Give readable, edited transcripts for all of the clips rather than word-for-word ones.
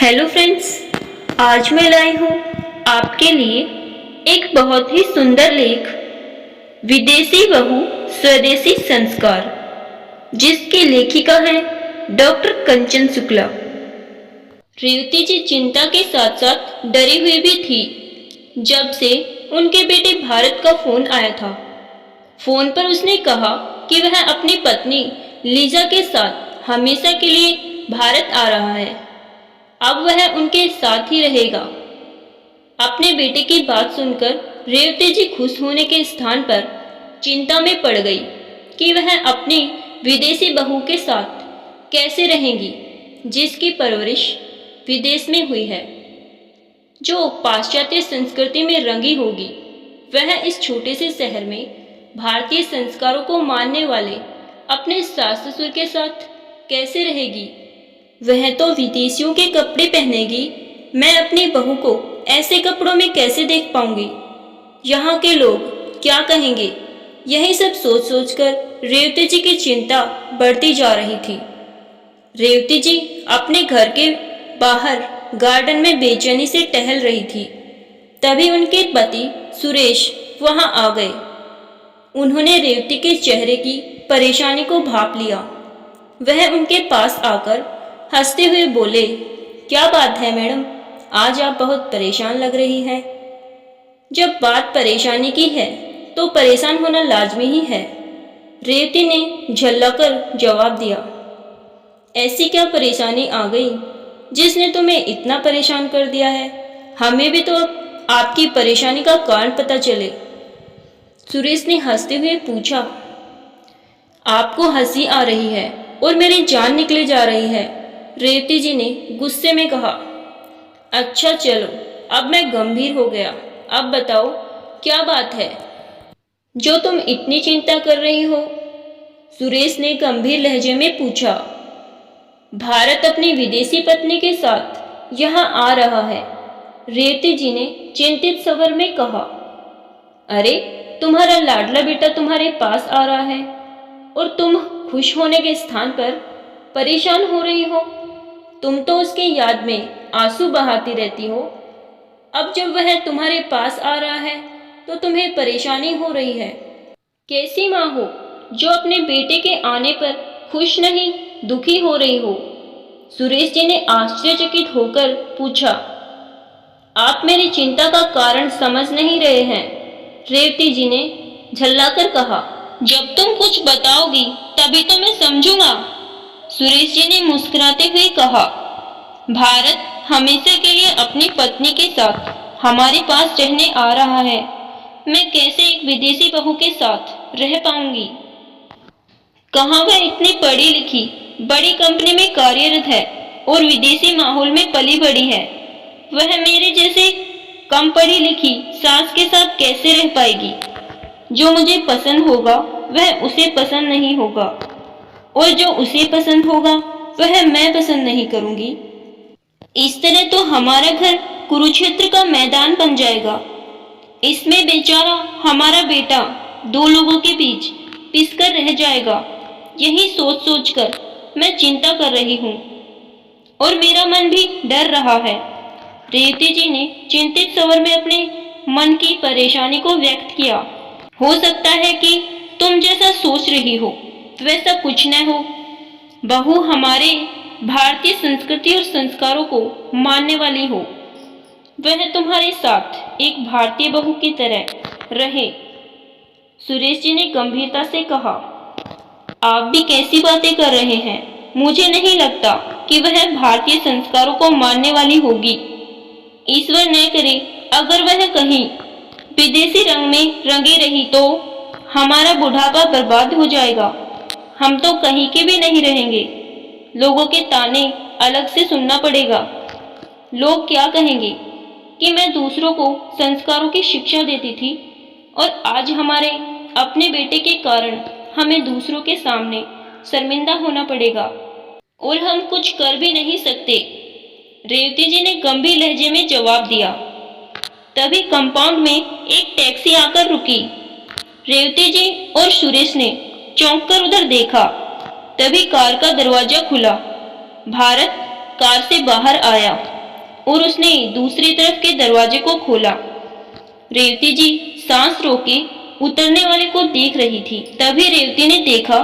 Hello friends, आज मैं लाई हूँ आपके लिए एक बहुत ही सुंदर लेख, विदेशी बहू स्वदेशी संस्कार, जिसकी लेखिका है डॉक्टर कंचन शुक्ला। रेवती जी चिंता के साथ साथ डरी हुई भी थी जब से उनके बेटे भारत का फोन आया था। फोन पर उसने कहा कि वह अपनी पत्नी लीजा के साथ हमेशा के लिए भारत आ रहा है। अब वह उनके साथ ही रहेगा। अपने बेटे की बात सुनकर रेवती जी खुश होने के स्थान पर चिंता में पड़ गई कि वह अपनी विदेशी बहू के साथ कैसे रहेंगी, जिसकी परवरिश विदेश में हुई है, जो पाश्चात्य संस्कृति में रंगी होगी। वह इस छोटे से शहर में भारतीय संस्कारों को मानने वाले अपने सास ससुर के साथ कैसे रहेगी। वह तो विदेशियों के कपड़े पहनेगी, मैं अपनी बहू को ऐसे कपड़ों में कैसे देख पाऊंगी। यहाँ के लोग क्या कहेंगे, यही सब सोच सोचकर रेवती जी की चिंता बढ़ती जा रही थी। रेवती जी अपने घर के बाहर गार्डन में बेचैनी से टहल रही थी। तभी उनके पति सुरेश वहां आ गए। उन्होंने रेवती के चेहरे की परेशानी को भांप लिया। वह उनके पास आकर हंसते हुए बोले, क्या बात है मैडम, आज आप बहुत परेशान लग रही हैं। जब बात परेशानी की है तो परेशान होना लाजमी ही है, रेवती ने झल्लाकर जवाब दिया। ऐसी क्या परेशानी आ गई जिसने तुम्हें इतना परेशान कर दिया है। हमें भी तो अब आपकी परेशानी का कारण पता चले। सुरेश ने हंसते हुए पूछा। आपको हंसी आ रही है और मेरी जान निकले जा रही है, रेवती जी ने गुस्से में कहा। अच्छा चलो, अब मैं गंभीर हो गया। अब बताओ क्या बात है जो तुम इतनी चिंता कर रही हो, सुरेश ने गंभीर लहजे में पूछा। भारत अपनी विदेशी पत्नी के साथ यहाँ आ रहा है, रेवती जी ने चिंतित स्वर में कहा। अरे, तुम्हारा लाडला बेटा तुम्हारे पास आ रहा है और तुम खुश होने के स्थान पर परेशान हो रही हो। तुम तो उसकी याद में आंसू बहाती रहती हो। अब जब वह तुम्हारे पास आ रहा है तो तुम्हें परेशानी हो रही है। कैसी माँ हो जो अपने बेटे के आने पर खुश नहीं, दुखी हो रही हो। सुरेश जी ने आश्चर्यचकित होकर पूछा। आप मेरी चिंता का कारण समझ नहीं रहे हैं, रेवती जी ने झल्लाकर कहा। जब तुम कुछ बताओगी तभी तो मैं समझूंगा, सुरेश जी ने मुस्कुराते हुए कहा। भारत हमेशा के लिए अपनी पत्नी के साथ हमारे पास रहने आ रहा है। मैं कैसे एक विदेशी बहू के साथ रह पाऊंगी। कहाँ वह इतनी पढ़ी लिखी बड़ी कंपनी में कार्यरत है और विदेशी माहौल में पली बड़ी है। वह मेरे जैसे कम पढ़ी लिखी सास के साथ कैसे रह पाएगी। जो मुझे पसंद होगा वह उसे पसंद नहीं होगा और जो उसे पसंद होगा वह मैं पसंद नहीं करूंगी। इस तरह तो हमारा घर कुरुक्षेत्र का मैदान बन जाएगा। इसमें बेचारा हमारा बेटा दो लोगों के बीच पिसकर रह जाएगा। यही सोच सोचकर मैं चिंता कर रही हूँ और मेरा मन भी डर रहा है, रेवती जी ने चिंतित स्वर में अपने मन की परेशानी को व्यक्त किया। हो सकता है कि तुम जैसा सोच रही हो वैसा कुछ न हो। बहू हमारे भारतीय संस्कृति और संस्कारों को मानने वाली हो। वह तुम्हारे साथ एक भारतीय बहू की तरह रहे, सुरेश जी ने गंभीरता से कहा। आप भी कैसी बातें कर रहे हैं। मुझे नहीं लगता कि वह भारतीय संस्कारों को मानने वाली होगी। ईश्वर न करे अगर वह कहीं विदेशी रंग में रंगी रही तो हमारा बुढ़ापा बर्बाद हो जाएगा। हम तो कहीं के भी नहीं रहेंगे। लोगों के ताने अलग से सुनना पड़ेगा। लोग क्या कहेंगे कि मैं दूसरों को संस्कारों की शिक्षा देती थी और आज हमारे अपने बेटे के कारण हमें दूसरों के सामने शर्मिंदा होना पड़ेगा और हम कुछ कर भी नहीं सकते, रेवती जी ने गंभीर लहजे में जवाब दिया। तभी कंपाउंड में एक टैक्सी आकर रुकी। रेवती जी और सुरेश ने चौंक कर उधर देखा। तभी कार का दरवाजा खुला। भारत कार से बाहर आया और उसने दूसरी तरफ के दरवाजे को खोला। रेवती जी सांस रोके उतरने वाले को देख रही थी। तभी रेवती ने देखा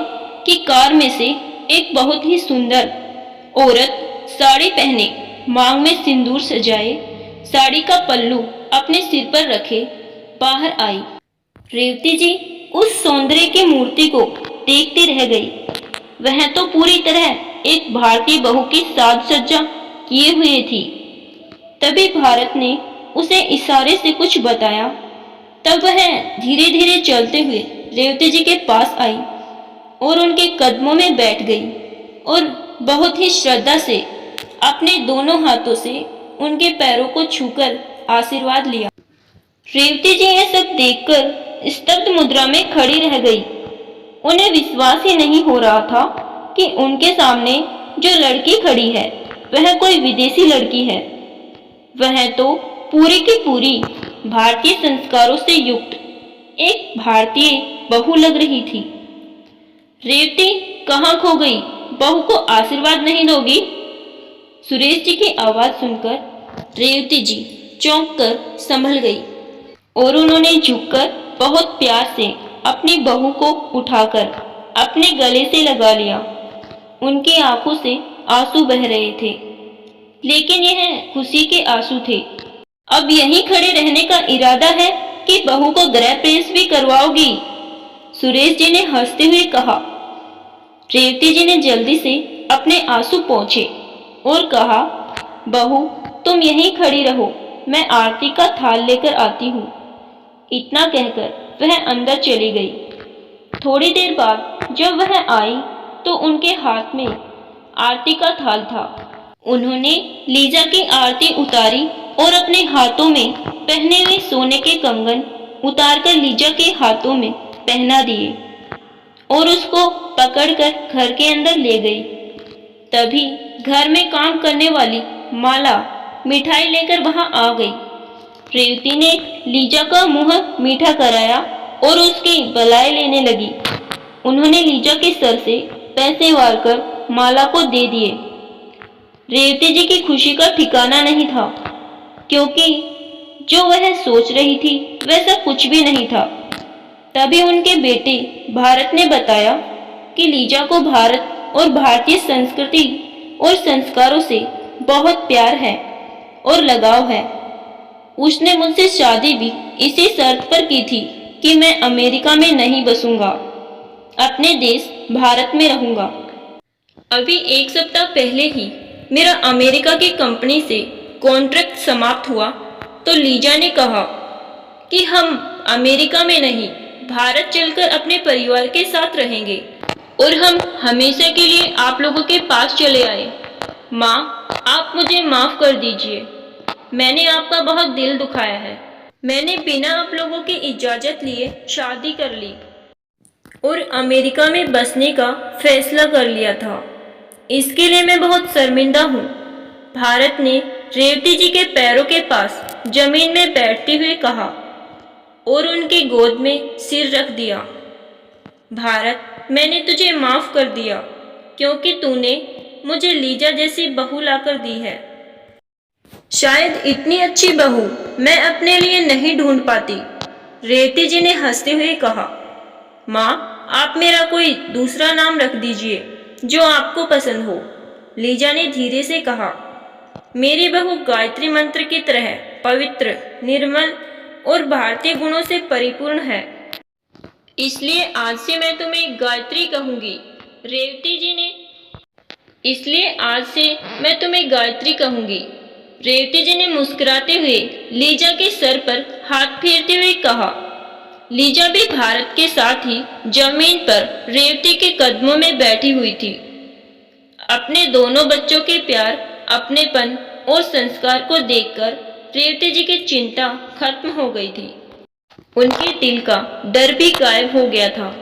कि कार में से एक बहुत ही सुंदर औरत साड़ी पहने, मांग में सिंदूर सजाए, साड़ी का पल्लू अपने सिर पर रखे बाहर आई। रेवती जी उस सौंदर्य की मूर्ति को देखती रह गई। वह तो पूरी तरह एक भारतीय बहू की साज सज्जा किए हुए थी। तभी भारत ने उसे इशारे से कुछ बताया। तब वह धीरे धीरे चलते हुए रेवती जी के पास आई और उनके कदमों में बैठ गई और बहुत ही श्रद्धा से अपने दोनों हाथों से उनके पैरों को छूकर आशीर्वाद लिया। रेवती जी यह सब देखकर स्तब्ध मुद्रा में खड़ी रह गई। उन्हें विश्वास ही नहीं हो रहा था कि उनके सामने जो लड़की खड़ी है वह कोई विदेशी लड़की है। वह तो पूरी की पूरी भारतीय संस्कारों से युक्त एक भारतीय बहू लग रही थी। रेवती कहाँ खो गई? बहू को आशीर्वाद नहीं दोगी? सुरेश जी की आवाज सुनकर रेवती जी चौंक कर संभल गई और उन्होंने झुककर बहुत प्यार से अपनी बहू को उठाकर अपने गले से लगा लिया। उनकी आंखों से आंसू बह रहे थे, लेकिन यह खुशी के आंसू थे। अब यहीं खड़े रहने का इरादा है कि बहू को गृह प्रवेश भी करवाओगी? सुरेश जी ने हंसते हुए कहा। रेवती जी ने जल्दी से अपने आंसू पोंछे और कहा, बहू तुम यहीं खड़ी रहो, मैं आरती का थाल लेकर आती हूँ। इतना कहकर वह अंदर चली गई। थोड़ी देर बाद जब वह आई तो उनके हाथ में आरती का थाल था। उन्होंने लीजा की आरती उतारी और अपने हाथों में पहने हुए सोने के कंगन उतारकर लीजा के हाथों में पहना दिए और उसको पकड़कर घर के अंदर ले गई। तभी घर में काम करने वाली माला मिठाई लेकर वहां आ गई। रेवती ने लीजा का मुंह मीठा कराया और उसकी बलाई लेने लगी। उन्होंने लीजा के सर से पैसे वारकर माला को दे दिए। रेवती जी की खुशी का ठिकाना नहीं था, क्योंकि जो वह सोच रही थी वैसा कुछ भी नहीं था। तभी उनके बेटे भारत ने बताया कि लीजा को भारत और भारतीय संस्कृति और संस्कारों से बहुत प्यार है और लगाव है। उसने मुझसे शादी भी इसी शर्त पर की थी कि मैं अमेरिका में नहीं बसूंगा, अपने देश भारत में रहूंगा। अभी एक सप्ताह पहले ही मेरा अमेरिका की कंपनी से कॉन्ट्रैक्ट समाप्त हुआ तो लीजा ने कहा कि हम अमेरिका में नहीं, भारत चलकर अपने परिवार के साथ रहेंगे और हम हमेशा के लिए आप लोगों के पास चले आए। माँ, आप मुझे माफ कर दीजिए, मैंने आपका बहुत दिल दुखाया है। मैंने बिना आप लोगों की इजाज़त लिए शादी कर ली और अमेरिका में बसने का फैसला कर लिया था। इसके लिए मैं बहुत शर्मिंदा हूँ। भारत ने रेवती जी के पैरों के पास जमीन में बैठते हुए कहा और उनकी गोद में सिर रख दिया। भारत, मैंने तुझे माफ कर दिया क्योंकि तूने मुझे लीजा जैसी बहू लाकर दी है। शायद इतनी अच्छी बहू मैं अपने लिए नहीं ढूंढ पाती। रेवती जी ने हंसते हुए कहा, माँ, आप मेरा कोई दूसरा नाम रख दीजिए जो आपको पसंद हो। लीजा ने धीरे से कहा, मेरी बहू गायत्री मंत्र की तरह पवित्र, निर्मल और भारतीय गुणों से परिपूर्ण है, इसलिए आज से मैं तुम्हें गायत्री कहूंगी। रेवती जी ने इसलिए आज से मैं तुम्हें गायत्री कहूंगी। रेवती जी ने मुस्कुराते हुए लीजा के सर पर हाथ फेरते हुए कहा। लीजा भी भारत के साथ ही जमीन पर रेवती के कदमों में बैठी हुई थी। अपने दोनों बच्चों के प्यार, अपनेपन और संस्कार को देखकर रेवती जी की चिंता खत्म हो गई थी। उनके दिल का डर भी गायब हो गया था।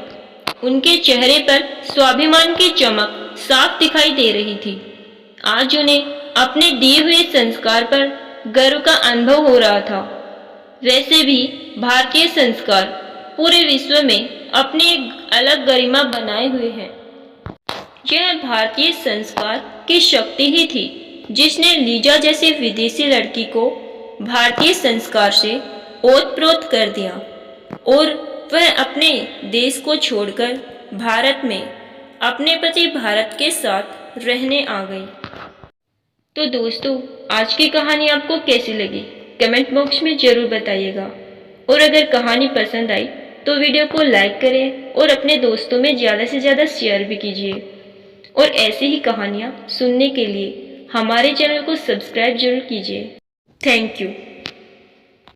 उनके चेहरे पर स्वाभिमान की चमक साफ दिखाई दे रही थी। आज उन्हें अपने दिए हुए संस्कार पर गर्व का अनुभव हो रहा था। वैसे भी भारतीय संस्कार पूरे विश्व में अपनी एक अलग गरिमा बनाए हुए हैं। यह भारतीय संस्कार की शक्ति ही थी जिसने लीजा जैसी विदेशी लड़की को भारतीय संस्कार से ओत-प्रोत कर दिया और वह अपने देश को छोड़कर भारत में अपने पति भारत के साथ रहने आ गई। तो दोस्तों, आज की कहानी आपको कैसी लगी कमेंट बॉक्स में ज़रूर बताइएगा। और अगर कहानी पसंद आई तो वीडियो को लाइक करें और अपने दोस्तों में ज़्यादा से ज़्यादा शेयर भी कीजिए। और ऐसी ही कहानियाँ सुनने के लिए हमारे चैनल को सब्सक्राइब जरूर कीजिए। Thank you.